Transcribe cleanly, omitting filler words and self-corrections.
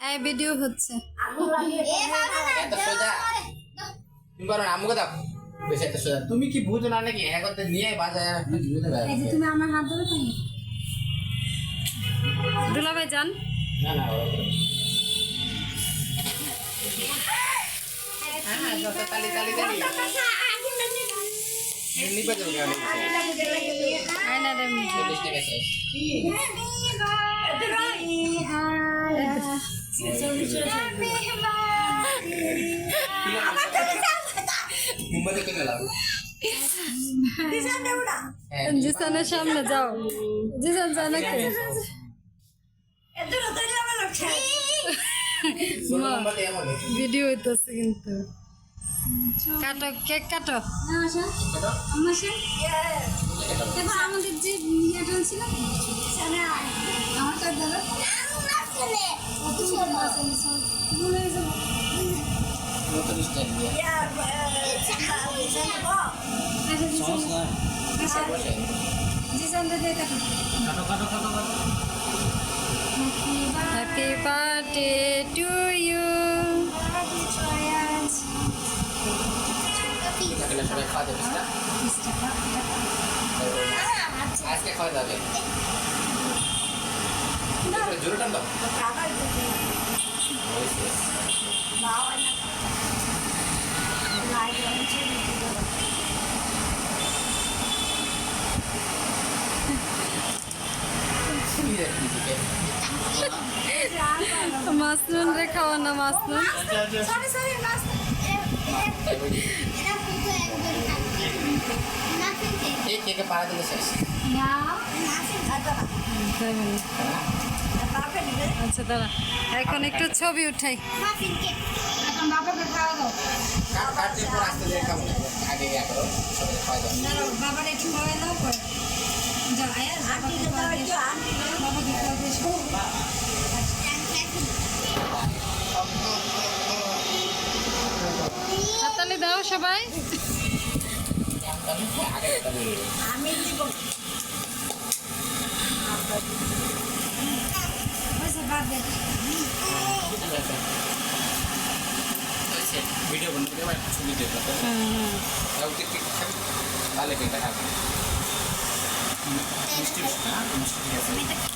এই ভিডিও হচ্ছে তুমি কি বুঝো না নাকি হ্যাঁ করতে নিয়ে বাজায় তুমি আমার হাত ধরে পাই দুলাভাই যান না না তালি তালি তালি এমনি বাজে গানে আয়না রে মুম্বাই থেকে গেলাম জিসানের সামনে যাও জিসান জানা কে ভিডিও হইতেছে কিন্তু কাটো কেক কাটো আমাদের যে ইয়েটা ছিল আমার কার্ড দাদা Happy birthday to you. আজকে খাওয়া যাবে জোরে টান দাও মাসনুন রে খাওয়া না মাসনুন এই কেকে পাড়া দিলে শেষ আচ্ছা দাঁড়া এখন একটু ছবি উঠাই এখন বাবাকে খাওয়া দাও কাটতে পর আস্তে ধীরে খাবো না আগে ইয়া করো সবাই খাওয়া দাও বাবার একটু খাওয়াই দাও পরে যাও আয়া বাবাকে খাওয়া দিয়েছো হাততালি দাও সবাই আমি দিব ভিডিও বন্ধ করে ছবি দেখো তাহলে কেটে খাবে মিষ্টি মিষ্টি না মিষ্টি